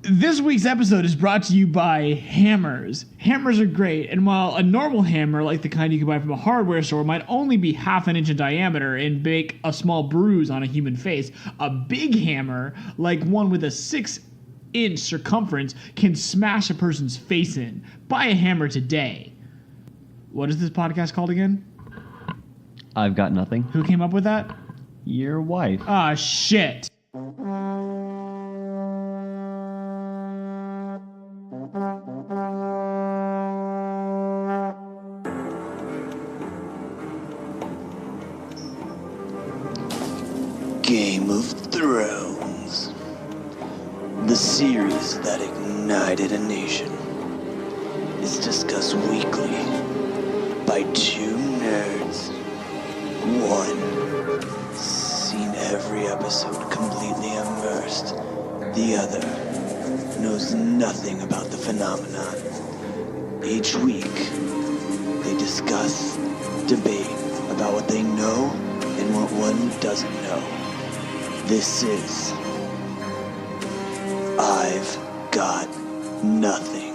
This week's episode is brought to you by hammers. Hammers are great, and while a normal hammer, like the kind you can buy from a hardware store, might only be half an inch in diameter and make a small bruise on a human face, a big hammer, like one with a 6-inch circumference, can smash a person's face in. Buy a hammer today. What is this podcast called again? I've got nothing. Who came up with that? Your wife. Ah, shit. Game of Thrones, the series that ignited a nation, is discussed weekly by two nerds. One, seen every episode completely immersed. The other knows nothing about the phenomenon. Each week, they discuss, debate about what they know and what one doesn't know. This is I've Got Nothing.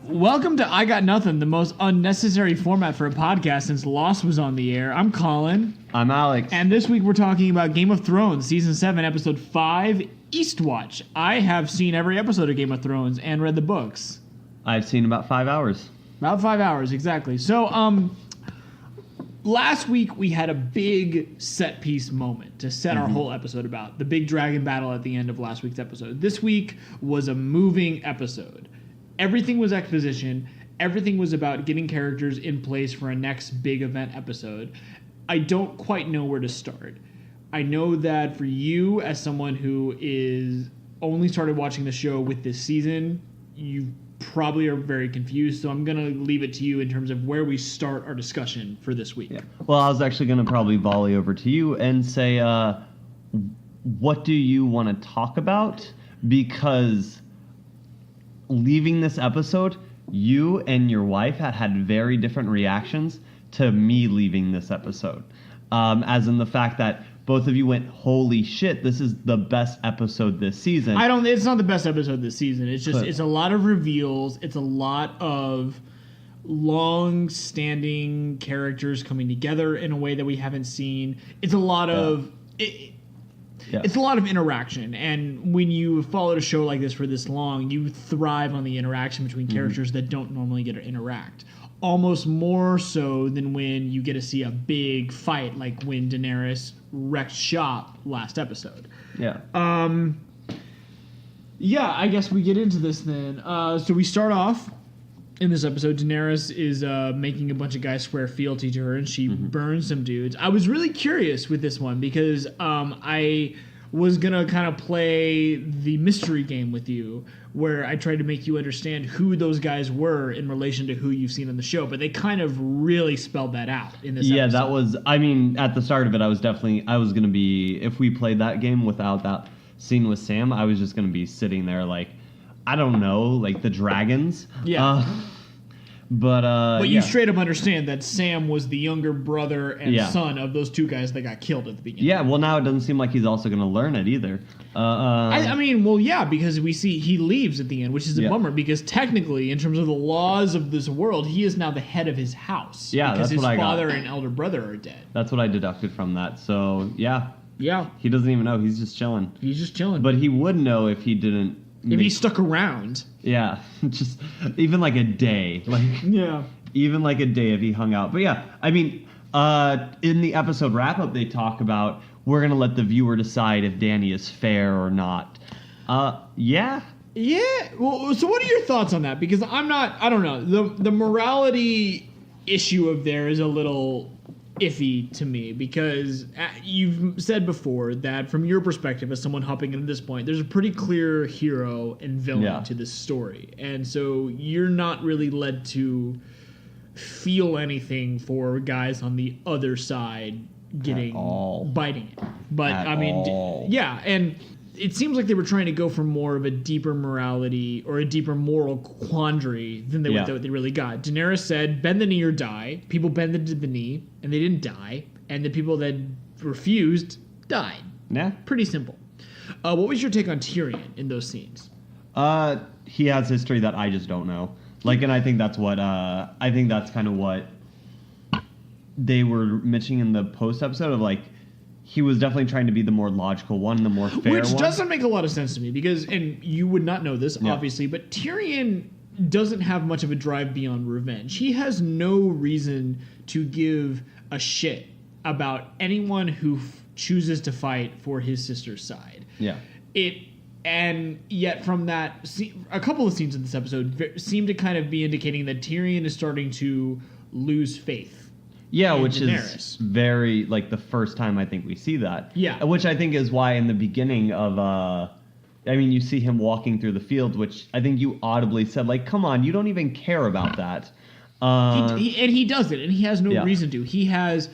Welcome to I Got Nothing, the most unnecessary format for a podcast since Lost was on the air. I'm Colin. I'm Alex. And this week we're talking about Game of Thrones, Season 7, Episode 5, Eastwatch. I have seen every episode of Game of Thrones and read the books. I've seen about 5 hours. About 5 hours, exactly. So, last week we had a big set piece moment to set our whole episode about. The big dragon battle at the end of last week's episode. This week was a moving episode. Everything was exposition. Everything was about getting characters in place for a next big event episode. I don't quite know where to start. I know that for you, as someone who is only started watching the show with this season, you probably are very confused, so I'm going to leave it to you in terms of where we start our discussion for this week. Yeah. Well, I was actually going to probably volley over to you and say, what do you want to talk about? Because leaving this episode, you and your wife had very different reactions to me leaving this episode. As in the fact that both of you went, holy shit, this is the best episode this season. It's not the best episode this season. It's just, it's a lot of reveals. It's a lot of long-standing characters coming together in a way that we haven't seen. It's a lot of... It's a lot of interaction, and when you followed a show like this for this long, you thrive on the interaction between characters that don't normally get to interact. Almost more so than when you get to see a big fight, like when Daenerys wrecked shop last episode. Yeah. Yeah, I guess we get into this then. So we start off in this episode. Daenerys is making a bunch of guys swear fealty to her, and she burns some dudes. I was really curious with this one because I was going to kind of play the mystery game with you where I tried to make you understand who those guys were in relation to who you've seen on the show, but they kind of really spelled that out in this episode. Yeah, that was, I mean, at the start of it, I was going to be, if we played that game without that scene with Sam, I was just going to be sitting there like, I don't know, like the dragons. Yeah. But you straight up understand that Sam was the younger brother and son of those two guys that got killed at the beginning. Yeah, well, now it doesn't seem like he's also going to learn it either. I mean, well, yeah, because we see he leaves at the end, which is a bummer, because technically, in terms of the laws of this world, he is now the head of his house. Yeah, because that's what I got. His father and elder brother are dead. That's what I deducted from that. So, yeah. Yeah. He doesn't even know. He's just chilling. He's just chilling. But he would know if he didn't. If he stuck around. Yeah, just even like a day. Even like a day if he hung out. But yeah, I mean, in the episode wrap-up, they talk about we're going to let the viewer decide if Dany is fair or not. Yeah. Yeah. Well, so what are your thoughts on that? Because I don't know. The morality issue of there is a little iffy to me because you've said before that from your perspective as someone hopping into this point, there's a pretty clear hero and villain to this story. And so you're not really led to feel anything for guys on the other side biting it. But I mean, yeah, and it seems like they were trying to go for more of a deeper morality or a deeper moral quandary than what they really got. Daenerys said, bend the knee or die. People bended the knee, and they didn't die. And the people that refused died. Yeah. Pretty simple. What was your take on Tyrion in those scenes? He has history that I just don't know. Like, and I think that's what I think that's kind of what they were mentioning in the post episode of, like, he was definitely trying to be the more logical one, the more fair one. Which doesn't make a lot of sense to me because, and you would not know this obviously, but Tyrion doesn't have much of a drive beyond revenge. He has no reason to give a shit about anyone who chooses to fight for his sister's side. Yeah. And yet from that, a couple of scenes in this episode seem to kind of be indicating that Tyrion is starting to lose faith. Yeah, which Daenerys. is very, like, the first time I think we see that. Yeah. Which I think is why in the beginning of, I mean, you see him walking through the field, which I think you audibly said, like, come on, you don't even care about that. And he does it, and he has no reason to. He has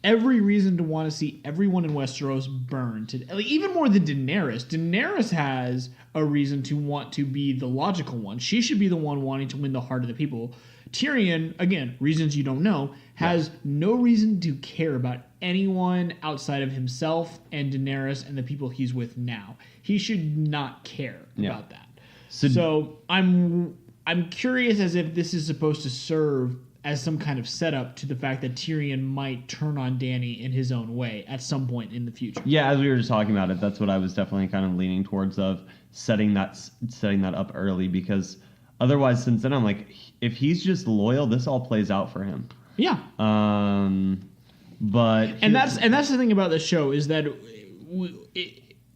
every reason to want to see everyone in Westeros burn. Like, even more than Daenerys. Daenerys has a reason to want to be the logical one. She should be the one wanting to win the heart of the people. Tyrion, again, reasons you don't know, has no reason to care about anyone outside of himself and Daenerys and the people he's with now. He should not care about that. So I'm curious as if this is supposed to serve as some kind of setup to the fact that Tyrion might turn on Dany in his own way at some point in the future. Yeah, as we were just talking about it, that's what I was definitely kind of leaning towards, of setting that up early, because otherwise, since then, I'm like, if he's just loyal, this all plays out for him. Yeah. But that's the thing about the show is that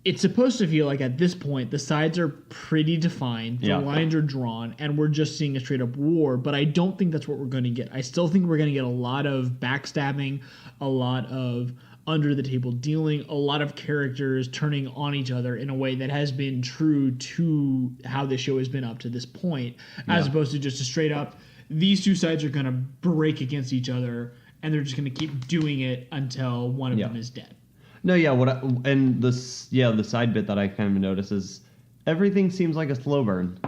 it's supposed to feel like at this point the sides are pretty defined, the lines are drawn, and we're just seeing a straight up war. But I don't think that's what we're going to get. I still think we're going to get a lot of backstabbing, a lot of under the table dealing, a lot of characters turning on each other in a way that has been true to how the show has been up to this point, as opposed to just a straight up, these two sides are going to break against each other and they're just going to keep doing it until one of them is dead. No, yeah, the side bit that I kind of notice is everything seems like a slow burn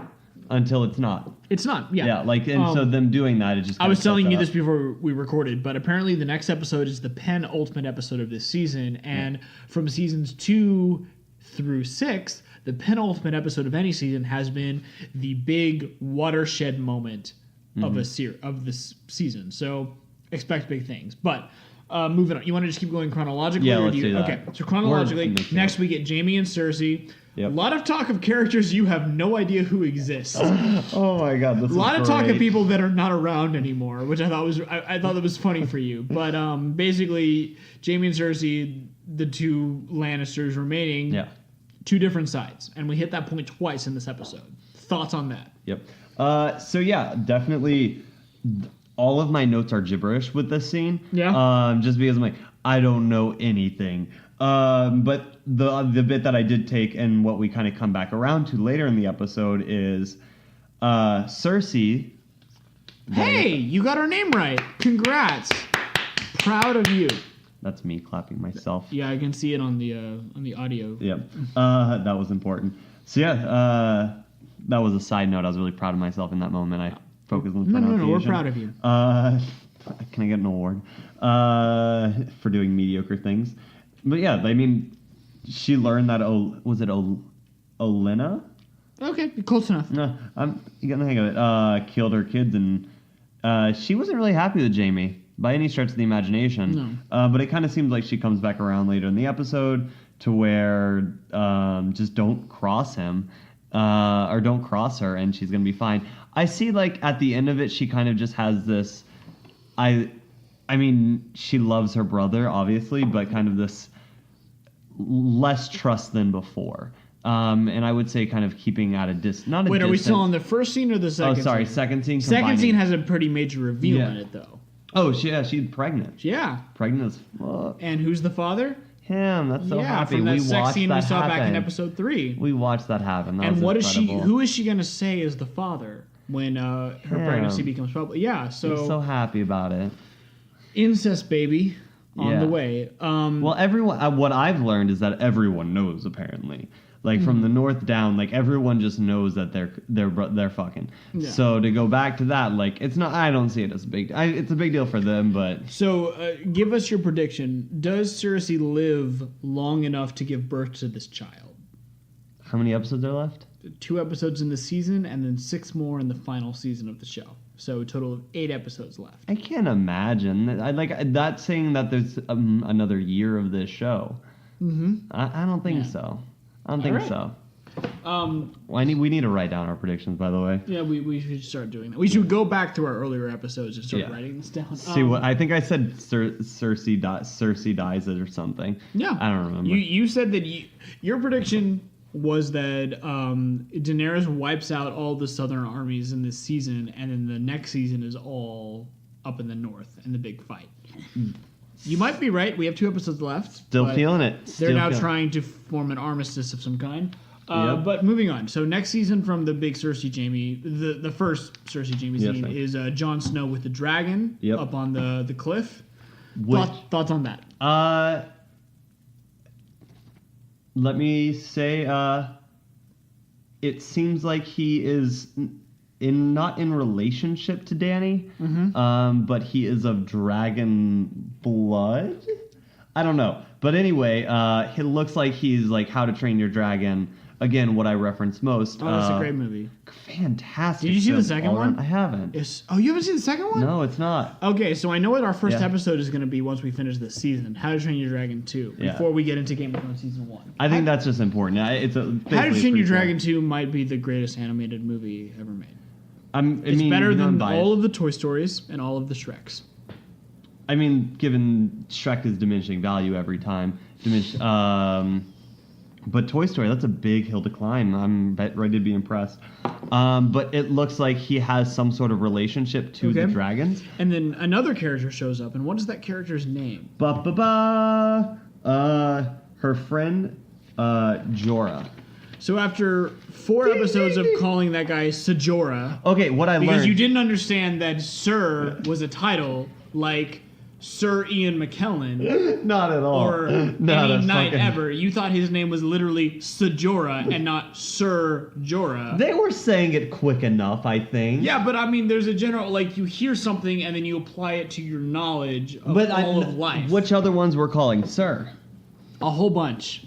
until it's not. It's not, yeah. Yeah, like, and so them doing that, it just. I was telling you this before we recorded, but apparently the next episode is the penultimate episode of this season, and from seasons 2 through 6, the penultimate episode of any season has been the big watershed moment of this season. So expect big things, but. Moving on. You want to just keep going chronologically? Yeah, or let's do that. Okay, so chronologically, next we get Jaime and Cersei. Yep. A lot of talk of characters you have no idea who exist. Oh my god, this is a lot of great. talk of people that are not around anymore, which I thought that was funny for you. But basically, Jaime and Cersei, the two Lannisters remaining, two different sides, and we hit that point twice in this episode. Thoughts on that? Yep. So yeah, definitely. All of my notes are gibberish with this scene. Yeah. Just because I'm like, I don't know anything. But the bit that I did take and what we kind of come back around to later in the episode is Cersei. Hey, you got her name right. Congrats. Proud of you. That's me clapping myself. Yeah, I can see it on the audio. Yep. That was important. So yeah, that was a side note. I was really proud of myself in that moment. I focused on the pronunciation. No, we're proud of you. Can I get an award for doing mediocre things? But yeah, I mean, she learned that. Was it Olenna? Okay, close enough. No, I'm getting the hang of it. Killed her kids, and she wasn't really happy with Jaime by any stretch of the imagination. No. But it kind of seems like she comes back around later in the episode to where just don't cross him. Or don't cross her, and she's gonna be fine. I see, like, at the end of it, she kind of just has this. I mean, she loves her brother, obviously, but kind of this less trust than before. And I would say kind of keeping at a distance. Wait, are we still on the first scene or the second? Oh, sorry, scene? second scene. Second scene has a pretty major reveal in it, though. Oh, she's pregnant. Yeah. Pregnant as fuck. And who's the father? Him. That's so happy. From that we sex watched scene that we saw happen. back in episode 3. We watched that happen. That and was what incredible. is she? Who is she gonna say is the father when her pregnancy becomes public? Yeah. So I'm so happy about it. Incest baby on the way. Well, everyone. What I've learned is that everyone knows apparently. Like from the north down, like everyone just knows that they're fucking. Yeah. So to go back to that, like it's not. I don't see it as a big. It's a big deal for them, but So, give us your prediction. Does Cersei live long enough to give birth to this child? how many episodes are left? 2 episodes in the season, and then 6 more in the final season of the show. So, a total of 8 episodes left. I can't imagine. I like that saying that there's another year of this show. Mm-hmm. I don't think Yeah. so. I don't think All right. so. Well, we need to write down our predictions, by the way. Yeah, we should start doing that. We should go back to our earlier episodes and start Yeah. writing this down. See what I think I said. Cersei dies or something. Yeah, I don't remember. You said that your prediction was that Daenerys wipes out all the southern armies in this season, and then the next season is all up in the north and the big fight. You might be right. We have 2 episodes left. Still but feeling it. They're Still now feeling it. trying to form an armistice of some kind. Yep. But moving on. So next season from the big Cersei Jaime, the first Cersei Jaime Yes, scene sir. is Jon Snow with the dragon Yep. up on the cliff. Which, Thoughts on that? let me say, it seems like he is not in relationship to Dany, but he is of dragon blood. I don't know, but anyway, it looks like he's like How to Train Your Dragon. Again, what I reference most. Oh, that's a great movie. Fantastic. Did you see the film second all one? around. I haven't. You haven't seen the second one? No, it's not. Okay, so I know what our first Yeah. episode is going to be once we finish this season. How to Train Your Dragon 2. Yeah. Before we get into Game of Thrones Season 1. I think that's just important. It's How to Train Your Dragon 2 might be the greatest animated movie ever made. It's Better than all of the Toy Stories and all of the Shreks. I mean, given Shrek is diminishing value every time, but Toy Story, that's a big hill to climb. I'm ready to be impressed. But it looks like he has some sort of relationship to the Okay. dragons. And then another character shows up, and what is that character's name? Her friend, Jorah. So after 4 episodes of calling that guy Sajora, Okay, what I because learned. you didn't understand that Sir was a title like Sir Ian McKellen Not at all. or Not any a knight fucking- ever. You thought his name was literally Sajora and not Sir Jorah. They were saying it quick enough, I think. Yeah, but I mean, there's a general, like, you hear something and then you apply it to your knowledge of But all of life. Which other ones were calling Sir? A whole bunch.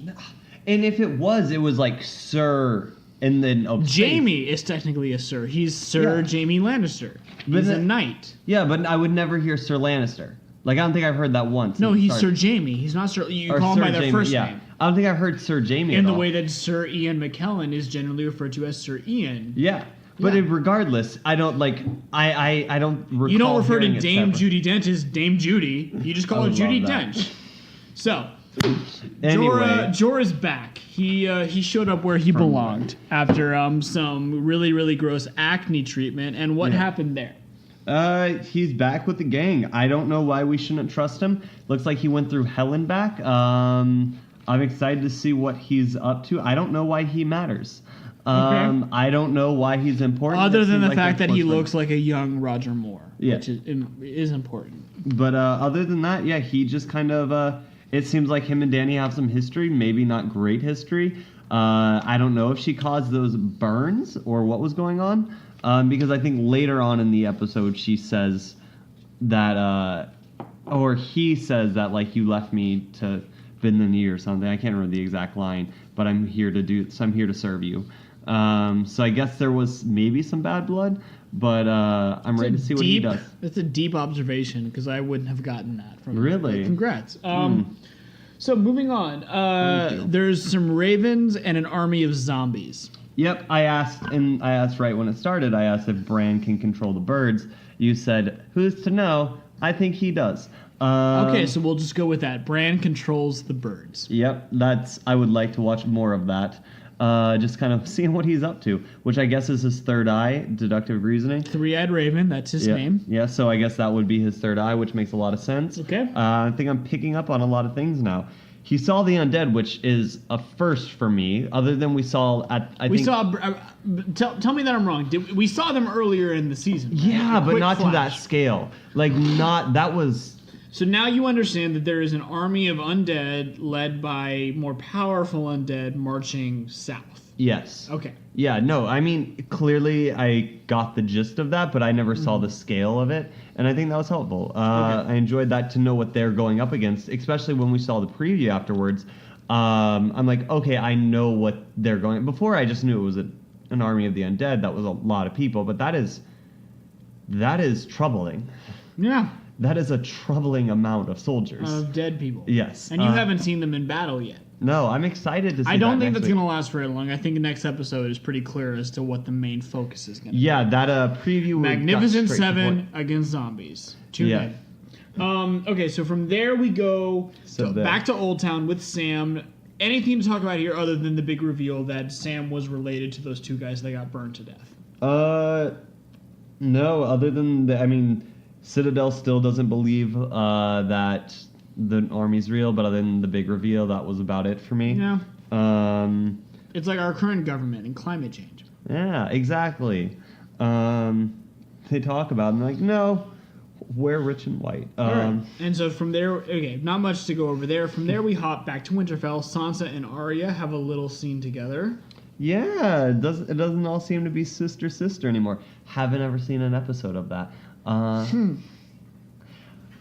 And if it was like Sir, and then Jaime is technically a Sir. He's Sir Yeah. Jaime Lannister. But He's a the- knight. Yeah, but I would never hear Sir Lannister. Like, I don't think I've heard that once. No, he's Sorry. Sir Jaime. He's not Sir. You Or call him Sir by their Jaime, first yeah. name. I don't think I've heard Sir Jaime In at the all. way that Sir Ian McKellen is generally referred to as Sir Ian. Yeah. But Yeah. regardless, I don't like. I don't recall. You don't refer to hearing it Dame separate. Judi Dench as Dame Judy. You just call I her would Judi love that. Dench. So, Anyway, Jorah's back. He showed up where he belonged after some really, really gross acne treatment. And what Yeah. happened there? he's back with the gang. I don't know why we shouldn't trust him. Looks like he went through hell and back. I'm excited to see what he's up to. I don't know why he matters. Okay. I don't know why he's important. Other It than seems the like fact they're that he close friends. looks like a young Roger Moore, Yeah. which is important. But other than that, yeah, he just kind of. It seems like him and Dany have some history, maybe not great history. I don't know if she caused those burns or what was going on, because I think later on in the episode she says that, or he says that, like, you left me to bend the knee or something. I can't remember the exact line, but I'm here to serve you. So I guess there was maybe some bad blood, but I'm ready to see what he does. That's a deep observation because I wouldn't have gotten that from him. Really? But congrats. So moving on, Thank you. there's some ravens and an army of zombies. Yep, I asked right when it started, I asked if Bran can control the birds. You said, who's to know? I think he does. Okay, so we'll just go with that. Bran controls the birds. Yep, I would like to watch more of that. Just kind of seeing what he's up to, which I guess is his third eye, deductive reasoning. Three-eyed raven, that's his Yeah. name. Yeah, so I guess that would be his third eye, which makes a lot of sense. Okay. I think I'm picking up on a lot of things now. He saw the undead, which is a first for me, other than we saw at, I think... Tell me that I'm wrong. We saw them earlier in the season. Right? Yeah, A but quick not to that flash. scale. Like, not... That was... So now you understand that there is an army of undead led by more powerful undead marching south. Yes. Okay. Yeah, no, I mean, clearly I got the gist of that, but I never saw the scale of it, and I think that was helpful. I enjoyed that to know what they're going up against, especially when we saw the preview afterwards. I'm like, okay, I know what they're going... Before, I just knew it was an army of the undead. That was a lot of people, but that is troubling. Yeah. That is a troubling amount of soldiers. Of dead people. Yes. And you haven't seen them in battle yet. No, I'm excited to see I don't think next that's week. going to last very long. I think the next episode is pretty clear as to what the main focus is going to be. Yeah, that preview... Magnificent got straight to the Seven point. against zombies. Tune Yeah. in. Okay, so from there we go So back to Old Town with Sam. Anything to talk about here other than the big reveal that Sam was related to those two guys that got burned to death? No, other than Citadel still doesn't believe that the army's real, but other than the big reveal, that was about it for me. Yeah. It's It's like our current government and climate change. Yeah, exactly. They talk about it and they're like, no, we're rich and white. All right. And so from there, okay, not much to go over there. From there, we hop back to Winterfell. Sansa and Arya have a little scene together. Yeah, it doesn't all seem to be sister anymore. Haven't ever seen an episode of that.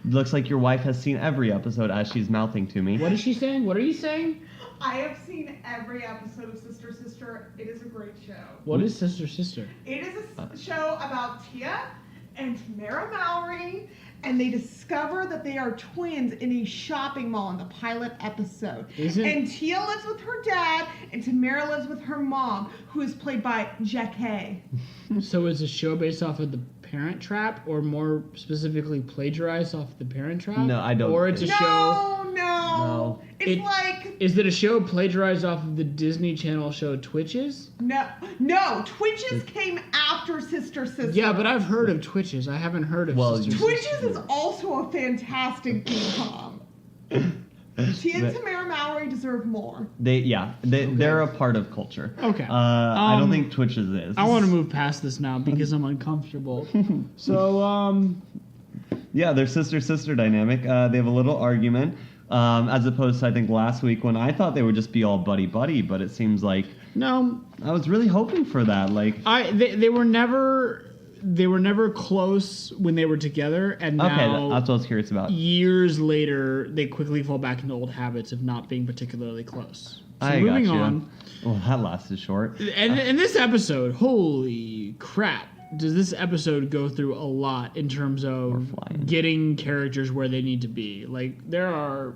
Looks like your wife has seen every episode as she's mouthing to me. What is she saying? What are you saying? I have seen every episode of Sister Sister. It is a great show. What is Sister Sister? It is a show about Tia and Tamara Mallory, and they discover that they are twins in a shopping mall in the pilot episode. And Tia lives with her dad, and Tamara lives with her mom, who is played by Jackie. So is a show based off of the Parent Trap, or more specifically plagiarized off the Parent Trap? No, I don't Or it's a think- show... No. It's like... Is it a show plagiarized off of the Disney Channel show Twitches? No, Twitches came after Sister Sister. Yeah, but I've heard of Twitches. I haven't heard of Sister Twitches Sister. is also a fantastic decom. Tia and Tamara Mallory deserve more. They're a part of culture. Okay. I don't think Twitches is. I want to move past this now because I'm uncomfortable. So, Yeah, their sister dynamic. They have a little argument, as opposed to, I think, last week when I thought they would just be all buddy-buddy, but it seems like... No. I was really hoping for that. They were never close when they were together, and now... Okay, that's what I was curious about. Years later, they quickly fall back into old habits of not being particularly close. So I moving gotcha. on. Well, that lasted short. And in this episode, holy crap, does this episode go through a lot in terms of getting characters where they need to be. Like, there are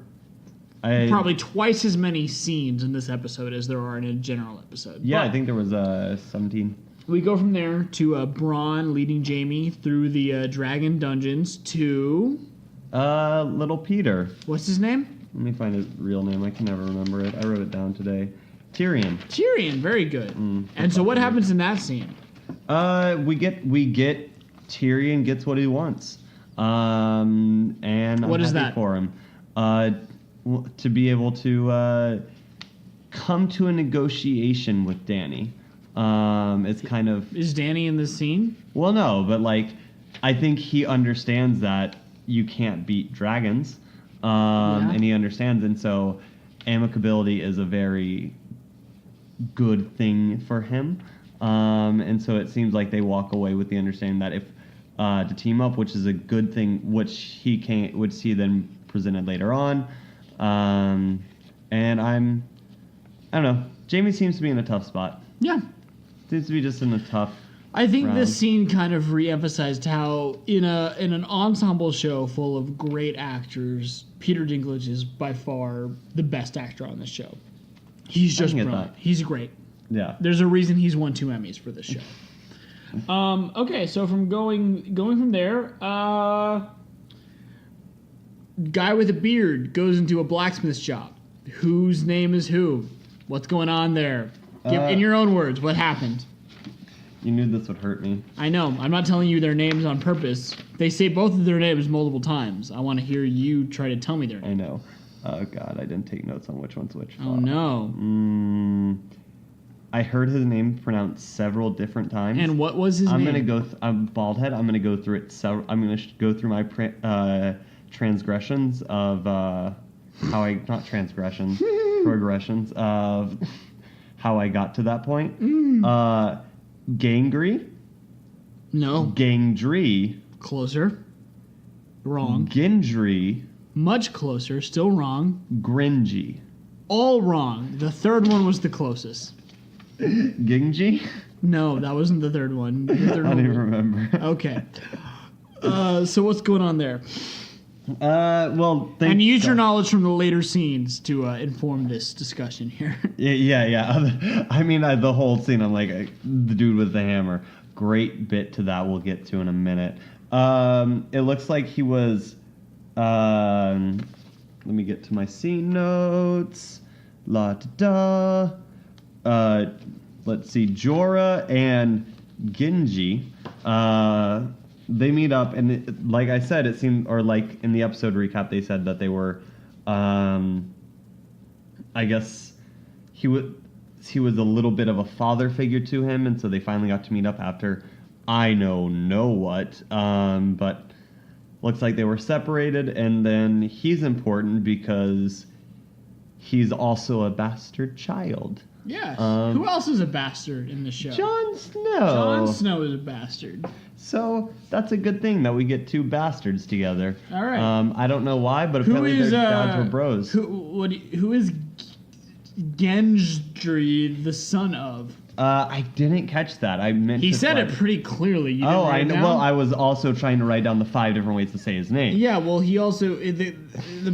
probably twice as many scenes in this episode as there are in a general episode. Yeah, But I think there was 17. we go from there to Bronn leading Jaime through the dragon dungeons to... Little Peter. What's his name? Let me find his real name. I can never remember it. I wrote it down today. Tyrion. Tyrion, very good. And so what happens in that scene? We get Tyrion gets what he wants. And I'm What is happy that? for him. To be able to come to a negotiation with Dany. It's kind of... Is Dany in this scene? Well, no, but I think he understands that you can't beat dragons. And he understands, and so amicability is a very good thing for him. And so it seems like they walk away with the understanding that if to team up, which is a good thing, which he then presented later on. And I don't know. Jaime seems to be in a tough spot. Yeah. Seems to be just in a tough. I think round. this scene kind of re-emphasized how in an ensemble show full of great actors, Peter Dinklage is by far the best actor on this show. He's just brilliant. He's great. Yeah. There's a reason he's won 2 Emmys for this show. Okay, so from going from there, guy with a beard goes into a blacksmith shop. Whose name is who? What's going on there? In your own words, what happened? You knew this would hurt me. I know. I'm not telling you their names on purpose. They say both of their names multiple times. I want to hear you try to tell me their names. I know. Oh, God, I didn't take notes on which one's which. Oh, no. I heard his name pronounced several different times. And what was his name? I'm bald head. I'm gonna go through it. I'm gonna go through my transgressions of progressions of how I got to that point. Gangry. No. Gangdry. Closer. Wrong. Gendry. Much closer. Still wrong. Gringy. All wrong. The third one was the closest. Gingy? No, that wasn't the third one. The third I don't one even remember. Okay. So what's going on there? Well, And use your knowledge from the later scenes to inform this discussion here. Yeah. I mean, the whole scene, I'm like, the dude with the hammer. Great bit to that we'll get to in a minute. It looks like he was... let me get to my scene notes. La-da-da. Let's see. Jorah and Genji... they meet up, and like I said, it seemed, or like in the episode recap, they said that they were, I guess he was a little bit of a father figure to him, and so they finally got to meet up after I know what. But looks like they were separated, and then he's important because he's also a bastard child. Yes. Who else is a bastard in the show? Jon Snow. Jon Snow is a bastard. So that's a good thing that we get two bastards together. All right. I don't know why, but apparently their dads were bros. Who is Gendry the son of? I didn't catch that. I meant He to said flag- it pretty clearly. You didn't Oh, write I it know. down? Well, I was also trying to write down the 5 different ways to say his name. Yeah, well, he also the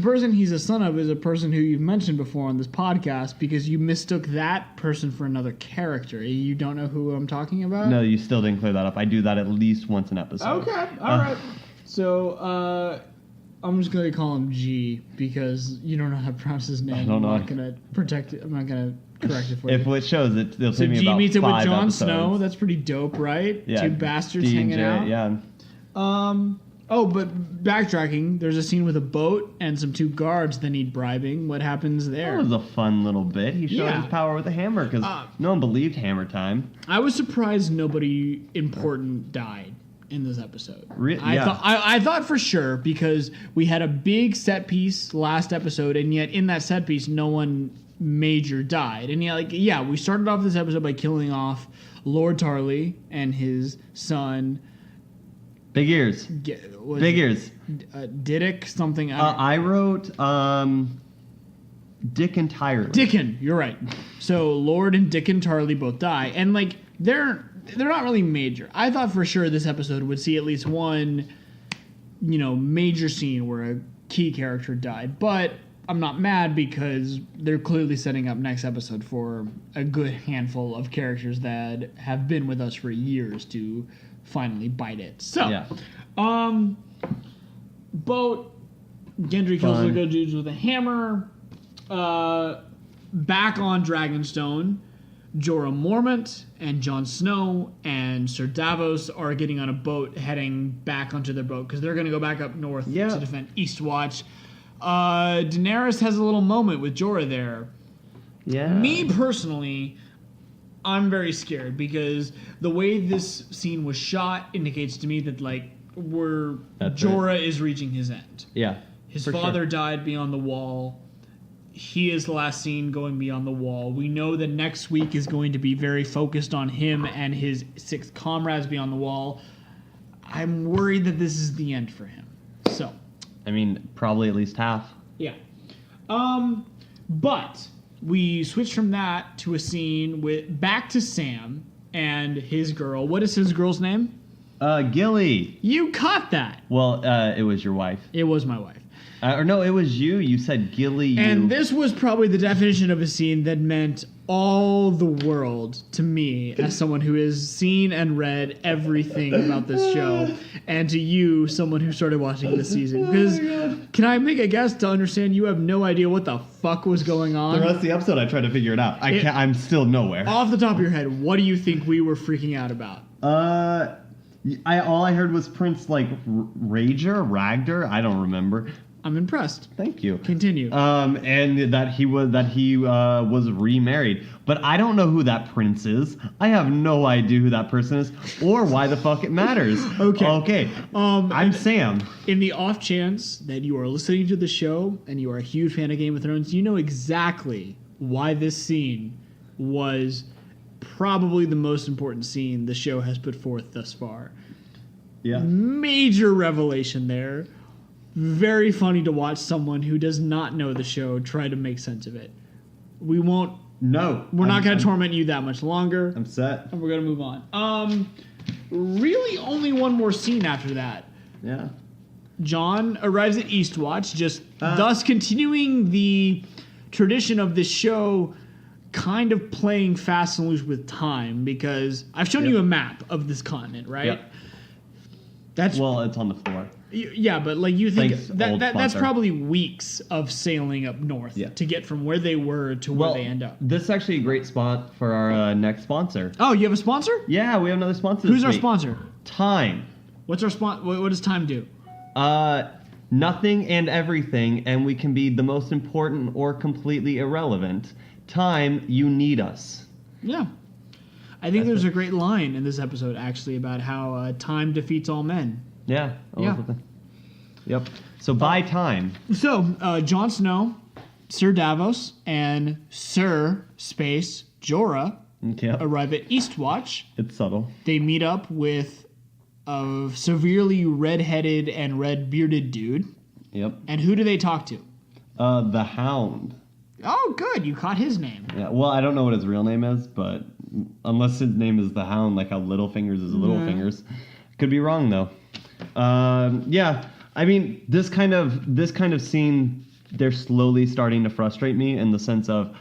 person he's a son of is a person who you've mentioned before on this podcast because you mistook that person for another character. You don't know who I'm talking about? No, you still didn't clear that up. I do that at least once an episode. Okay, all right. So I'm just gonna call him G because you don't know how to pronounce his name. I don't know. I'm not gonna protect it. I'm not gonna correct it for you. If it shows it, it'll So take me G about meets up with 5 Jon episodes. Snow. That's pretty dope, right? Yeah, Two bastards D and hanging J, out. Yeah. Oh, but backtracking, there's a scene with a boat and some 2 guards that need bribing. What happens there? That was a fun little bit. He showed Yeah. his power with a hammer because no one believed Hammer Time. I was surprised nobody important died in this episode. Yeah. I thought for sure because we had a big set piece last episode, and yet in that set piece, no one major died. And we started off this episode by killing off Lord Tarly and his son. Big ears. Big ears. Diddick something. I wrote Dick entirely. Dickon, you're right. So Lord and Dickon Tarly both die, and they're not really major. I thought for sure this episode would see at least one, major scene where a key character died, but I'm not mad because they're clearly setting up next episode for a good handful of characters that have been with us for years to finally bite it. So, Yeah. boat, Gendry kills the good dudes with a hammer. Back on Dragonstone, Jorah Mormont and Jon Snow and Sir Davos are getting on a boat heading back onto their boat because they're going to go back up north to defend Eastwatch. Daenerys has a little moment with Jorah there. Yeah. Me personally, I'm very scared because the way this scene was shot indicates to me that Jorah is reaching his end. Yeah. His father died beyond the wall. He is last seen going beyond the wall. We know that next week is going to be very focused on him and his 6 comrades beyond the wall. I'm worried that this is the end for him. So, I mean, probably at least half. yeah. But we switch from that to a scene back to Sam and his girl. What is his girl's name? Gilly. You caught that. Well, it was your wife. It was my wife. Or no, it was you. You said Gilly. And this was probably the definition of a scene that meant all the world to me as someone who has seen and read everything about this show, and to you, someone who started watching this season. Because can I make a guess to understand you have no idea what the fuck was going on? The rest of the episode, I tried to figure it out. I'm still nowhere. Off the top of your head, what do you think we were freaking out about? All I heard was Prince Ragder. I don't remember. I'm impressed. Thank you. Continue. And that he was remarried, but I don't know who that prince is. I have no idea who that person is, or why the fuck it matters. Okay. I'm Sam. In the off chance that you are listening to the show and you are a huge fan of Game of Thrones, you know exactly why this scene was probably the most important scene the show has put forth thus far. Yeah. Major revelation there. Very funny to watch someone who does not know the show try to make sense of it. We won't. No. We're not going to torment you that much longer. I'm set. And we're going to move on. Really only one more scene after that. Yeah. Jon arrives at Eastwatch, just thus continuing the tradition of this show kind of playing fast and loose with time, because I've shown you a map of this continent, right? Yep. That's it's on the floor. Yeah, but like you think Thanks, that's probably weeks of sailing up north to get from where they were to where they end up. This is actually a great spot for our next sponsor. Oh, you have a sponsor? Yeah, we have another sponsor. Who's this our week. sponsor? Time. What's our What does Time do? Nothing and everything, and we can be the most important or completely irrelevant. Time, you need us. Yeah. I think there's a great line in this episode, actually, about how time defeats all men. Yeah. Yep. So buy time. So, Jon Snow, Sir Davos, and Sir Space Jorah arrive at Eastwatch. It's subtle. They meet up with a severely red-headed and red-bearded dude. Yep. And who do they talk to? The Hound. Oh, good. You caught his name. Yeah. Well, I don't know what his real name is, but unless his name is the Hound, like how Littlefingers is Littlefingers, could be wrong though. Yeah. I mean, this kind of scene, they're slowly starting to frustrate me in the sense of,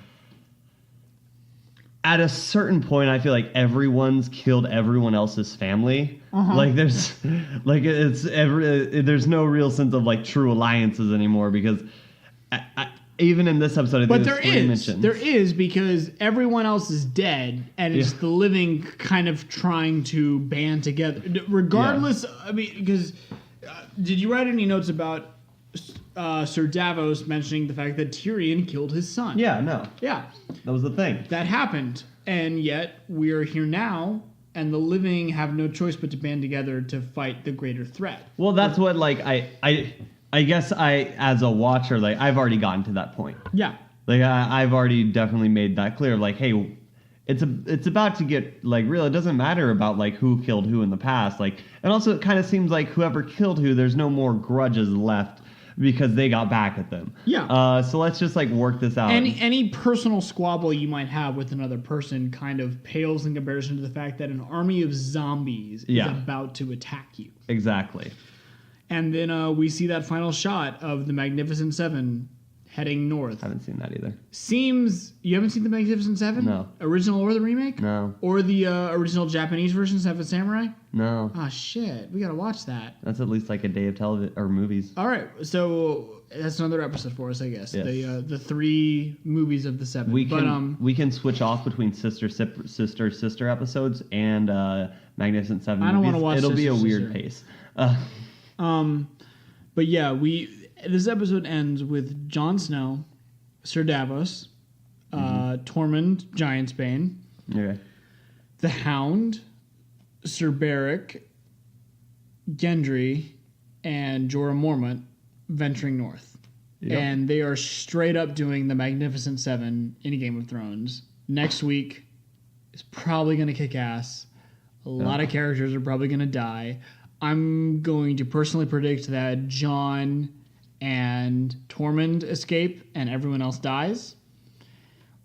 at a certain point, I feel like everyone's killed everyone else's family. Like there's no real sense of like true alliances anymore, because even in this episode, I think there is, because everyone else is dead, and it's the living kind of trying to band together. Regardless, I mean, because did you write any notes about Sir Davos mentioning the fact that Tyrion killed his son? Yeah, no. Yeah. That was the thing. That happened, and yet we're here now, and the living have no choice but to band together to fight the greater threat. Well, that's what, like, I guess as a watcher, like, I've already gotten to that point. Yeah. Like, I've already definitely made that clear. Like, hey, it's about to get, like, real. It doesn't matter about, like, who killed who in the past. Like, and also it kind of seems like whoever killed who, there's no more grudges left because they got back at them. Yeah. So let's just, like, work this out. Any personal squabble you might have with another person kind of pales in comparison to the fact that an army of zombies is about to attack you. Exactly. And then we see that final shot of the Magnificent Seven heading north. I haven't seen that either. You haven't seen the Magnificent Seven? No. Original or the remake? No. Or the original Japanese version, Seven Samurai? No. Oh, shit. We gotta watch that. That's at least like a day of television or movies. All right. So that's another episode for us, I guess. Yes. The 3 movies of the 7. We can switch off between sister episodes and Magnificent Seven. I don't want to watch. It'll be a weird pace. But yeah, this episode ends with Jon Snow, Sir Davos, Tormund Giantsbane, the Hound, Sir Beric, Gendry, and Jorah Mormont venturing north. Yep. And they are straight up doing the Magnificent Seven in Game of Thrones. Next week is probably going to kick ass. A lot of characters are probably going to die. I'm going to personally predict that Jon and Tormund escape and everyone else dies.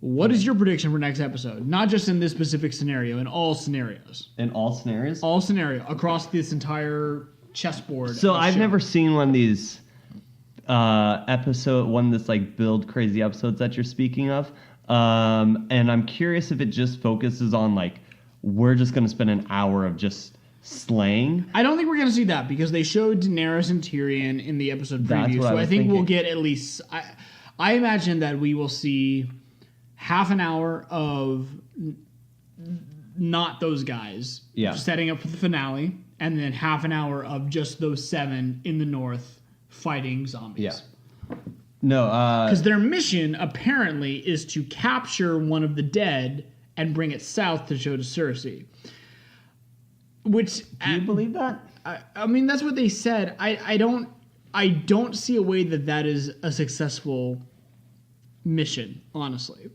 What is your prediction for next episode? Not just in this specific scenario, in all scenarios. In all scenarios? All scenario, across this entire chessboard. So I've never seen one of these this like build crazy episodes that you're speaking of. And I'm curious if it just focuses on like, we're just going to spend an hour of just slaying. I don't think we're going to see that because they showed Daenerys and Tyrion in the episode preview. So I think we'll get at least... I imagine that we will see half an hour of not those guys setting up for the finale, and then half an hour of just those 7 in the north fighting zombies. Yeah. No, Because their mission apparently is to capture one of the dead and bring it south to show to Cersei. Which do you believe that? I mean, that's what they said. I don't see a way that is a successful mission, honestly.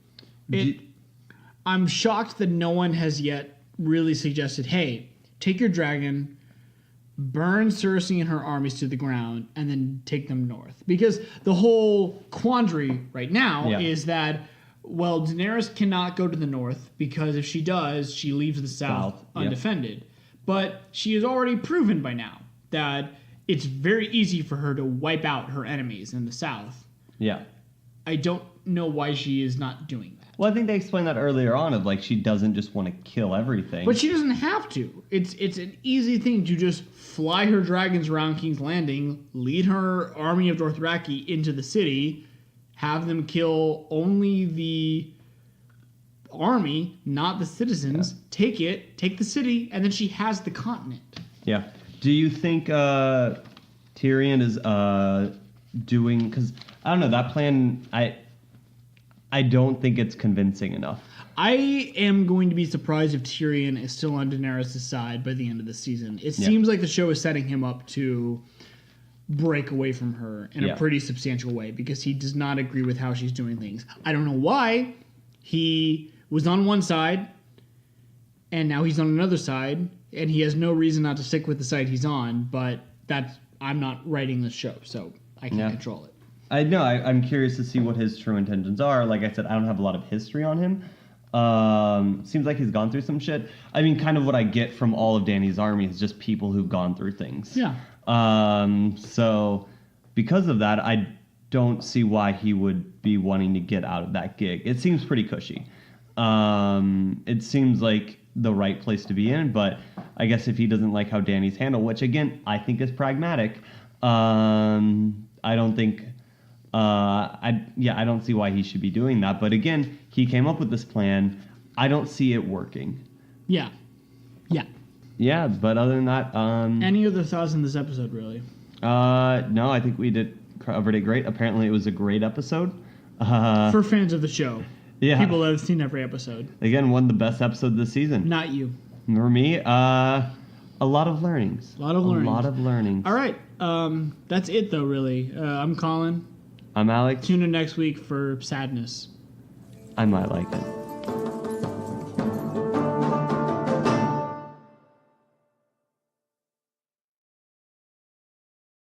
I'm shocked that no one has yet really suggested, hey, take your dragon, burn Cersei and her armies to the ground, and then take them north. Because the whole quandary right now is that, well, Daenerys cannot go to the north because if she does, she leaves the south undefended. Yep. But she has already proven by now that it's very easy for her to wipe out her enemies in the south. Yeah. I don't know why she is not doing that. Well, I think they explained that earlier on of like she doesn't just want to kill everything. But she doesn't have to. It's an easy thing to just fly her dragons around King's Landing, lead her army of Dothraki into the city, have them kill only the army, not the citizens, take the city, and then she has the continent. Yeah. Do you think Tyrion is doing... Because, I don't know, that plan, I don't think it's convincing enough. I am going to be surprised if Tyrion is still on Daenerys' side by the end of the season. It seems like the show is setting him up to break away from her in a pretty substantial way because he does not agree with how she's doing things. I don't know why. He was on one side, and now he's on another side, and he has no reason not to stick with the side he's on, but I'm not writing the show, so I can't control it. I know. I'm curious to see what his true intentions are. Like I said, I don't have a lot of history on him. Seems like he's gone through some shit. I mean, kind of what I get from all of Dany's army is just people who've gone through things. Yeah. So because of that, I don't see why he would be wanting to get out of that gig. It seems pretty cushy. It seems like the right place to be in, but I guess if he doesn't like how Dany's handled, which again, I think is pragmatic, I don't think... I don't see why he should be doing that. But again, he came up with this plan. I don't see it working. Yeah. Yeah, but other than that... Any other thoughts on this episode, really? No, I think we covered it great. Apparently it was a great episode. For fans of the show. Yeah. People that have seen every episode. Again, one of the best episodes this season. Not you. For me, a lot of learnings. A lot of learnings. All right. That's it, though, really. I'm Colin. I'm Alex. Tune in next week for sadness. I might like it.